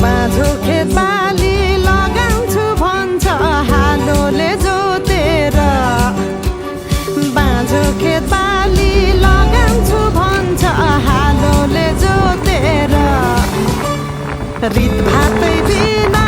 बाँझो खेत बाली लगाउँछु भन्छ हालोले जोतेर बाँझो खेत बाली लगाउँछु भन्छ हालोले जोतेर रित भातै बिना